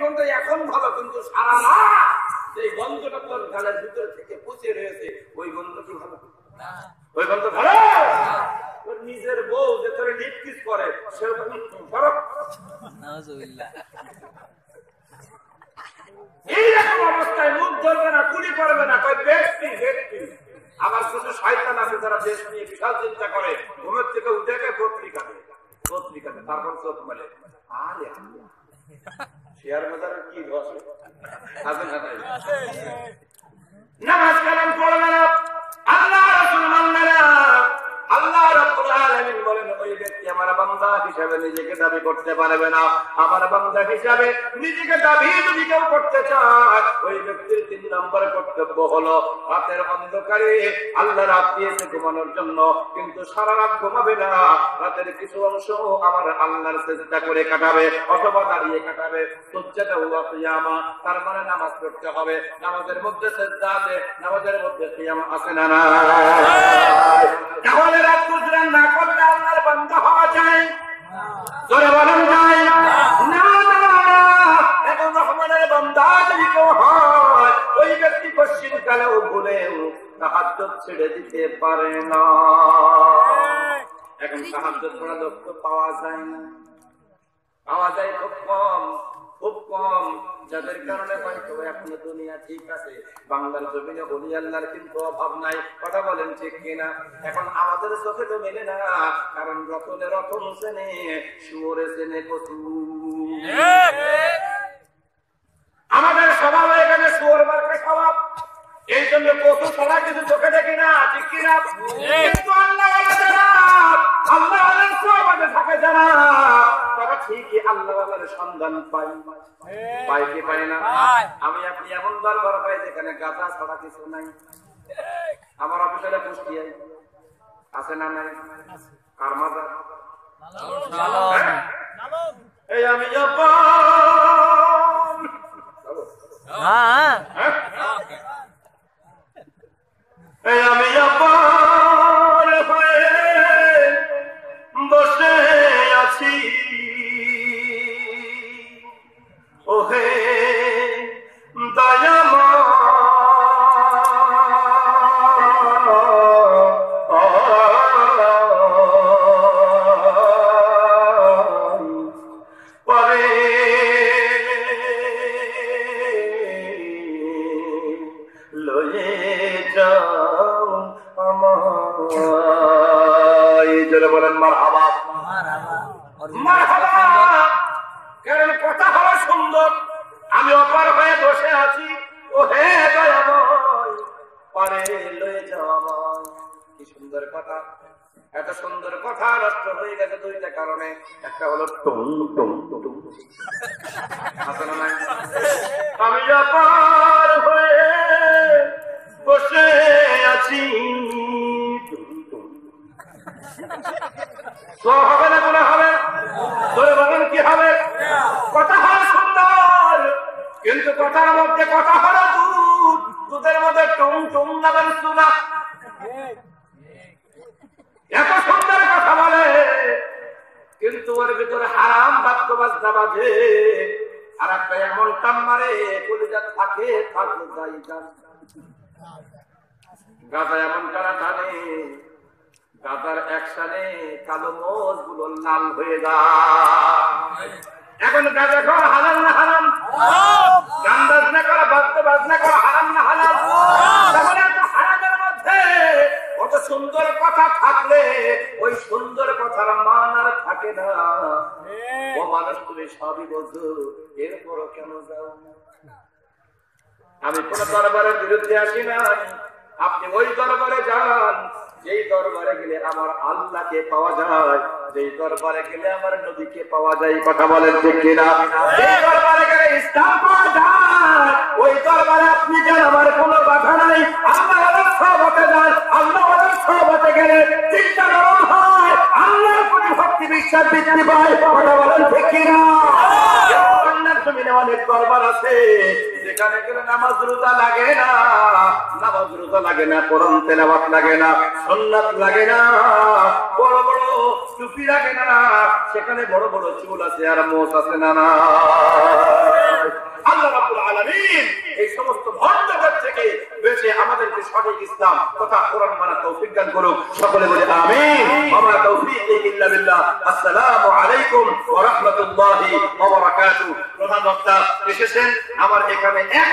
গন্ধ এখন ভালো, কিন্তু সারা না এই গন্ধটা তোর গালের ভিতরে থেকে পচে রয়েছে, ওই গন্ধ কি ভালো? ওই গন্ধ ভালো? তোর নিজের বউ যে তোর লিপকিস করে সেরকম এইরকম অবস্থায় মুখ ধরবে না, কুড়ি করবে না, কয় ব্যক্তি ব্যক্তি। আবার কিছু শয়তান আছে যারা দেশ নিয়ে বিশাল চিন্তা করে, ঘুমের থেকে উঠে গিয়ে পত্রিকাতে তারপর চোখ মেলে, আরে শেয়ার বাজারের কি দোষ আছে না? নামাজ কালাম পড়বে না, আল্লাহ রাসূল মানবে না। আল্লাহ রাব্বুল আলামিন বলেন, ওই ব্যক্তি আমার বান্দা হিসেবে নিজেকে দাবি করতে পারবে না। আমার বান্দা হিসেবে নিজেকে দাবি যদি কেউ করতে চায়, ওই ব্যক্তির 3 নম্বর কর্তব্য হলো রাতের অন্ধকারে আল্লাহ রাত দিয়েছে ঘুমানোর জন্য, কিন্তু সারা রাত ঘুমাবে না। রাতের কিছু অংশ আমার আল্লাহর সিজদা করে কাটাবে অথবা দাঁড়িয়ে কাটাবে। সুজদা ওয়া কিয়ামা, তার মানে নামাজ পড়তে হবে। নামাজের মধ্যে সিজদা আছে, নামাজের মধ্যে কিয়াম আছে না না? তাহলে রাত গুজরান না করলে আল্লাহর বান্দা হওয়া যায়? জোরে বলেন যায়? না না না। এখন রহমানের বান্দা যদি কেউ হয়, ওই ব্যক্তি পশ্চিমকালেও ভুলেও তাহাজ্জুদ ছেড়ে দিতে পারে না। এখন তাহাজ্জুদ পড়া লোক তো পাওয়া যায় না, পাওয়া যায় খুব কম, খুব কম। যাদের কারণে হয়তো এখনো দুনিয়া ঠিক আছে, বাংলার জমিনে ওলি আল্লাহর কিন্তু অভাব নাই। কথা বলেন ঠিক কিনা? এখন আমাদের চোখে তো মেলে না, কারণ রতনে রতন চেনে, শুয়োরে চেনে কচু। আমাদের স্বভাব এখানে শুয়োর মার্কা স্বভাব, এই জন্য কচু ছাড়া কিছু চোখে দেখি না, ঠিক কিনা? কিন্তু আল্লাহ আমাদের থাকে যারা, তারা ঠিকই আল্লাহ সন্ধান পাই, পাই কি পাই না? আমি আপনি এমন দরবার পাই যেখানে গাঁজা ছাড়া কিছু নাই। আমার অফিসে কুষ্টিয়ায় আছে না নাই? কার মাজার? এই আমি এই আমি বসে আছি, ওহে দয়াময় পরে লয়ে যাও আমায়। জোরে বলেন মারহাবা, মারহাবা। কারণ কথা হলো সুন্দর, আমি অপার হয়ে বসে আছি, ও হে দয়াময় পরে লয়ে যাও আমায়। কি সুন্দর কথা! এত সুন্দর কথা নষ্ট হয়ে গেছে দুইটা কারণে। একটা হলো টুং টুং টুং, আমি অপার হয়ে বসে আছি, হবে না গুণা হবে? ধরে বলেন কি হবে? কথা হয় সুন্দর, কিন্তু কথার মধ্যে কথা হলো দুধ, দুধের মধ্যে টুং টুং নামের সুনা। এত সুন্দর কথা বলে, কিন্তু ওর ভিতরে হারাম বাদ্য বাজনা বাজে, আর একটা এমন টান মারে কলিজা থাকে থাকলে যাই যান। গাঁজা এমন টানা টানে, গাঁজার একসানে কালো মোজ গুলো লাল হয়ে যায়। এখন গাঁজা খাওয়া হারাম না হারাম? গান বাজনা করা, বাদ্য বাজনা করা হারাম না হারাম? তাহলে হারামের মধ্যে কত সুন্দর কথা থাকলে ওই সুন্দর কথার মান আর থাকে না। ও মানুষ, তুমি সবই বোঝো, এরপরও কেন যাও? আমি কোন দরবারের বিরুদ্ধে আসি নাই, আপনি ওই দরবারে যান যেই দরবারে গেলে আমার আল্লাহকে পাওয়া যায়, যেই দরবারে গেলে আমার নবীকে পাওয়া যায়। কথা বলেন ঠিক কিনা? যেই দরবারে গেলে ইসলাম পাওয়া যায়, ওই দরবারে আপনি যান, আমার কোনো বাধা নাই। আল্লাহ সহবতে যান, আল্লাহ সহবতে গেলে চিন্তা নরম হয়, আল্লাহর প্রতি ভক্তি বিশ্বাস বৃদ্ধি পায়। কথা বলেন ঠিক কিনা? জমিনে অনেক দরবার আছে যেখানে গেলে নামাজ রোজা লাগে না, নামাজ রোজা লাগে না, কোরআন তেলাওয়াত লাগে না, সুন্নাত লাগে না, বড় বড় টুপি লাগে না, সেখানে বড় বড় চুল আছে আর মোচ আছে না না। আল্লাহ রাব্বুল আলামিন এই সমস্ত ভণ্ডদের থেকে বেঁচে আমাদেরকে সঠিক ইসলাম তথা কোরআন মানার তৌফিক দান করুক। সকলে বলে আমিন। ওয়া তৌফিক ইল্লা বিল্লাহ। আসসালামু আলাইকুম ওয়া রাহমাতুল্লাহি ওয়া বারাকাতুহু। প্রধান বক্তা এসেছেন আমার এখানে এক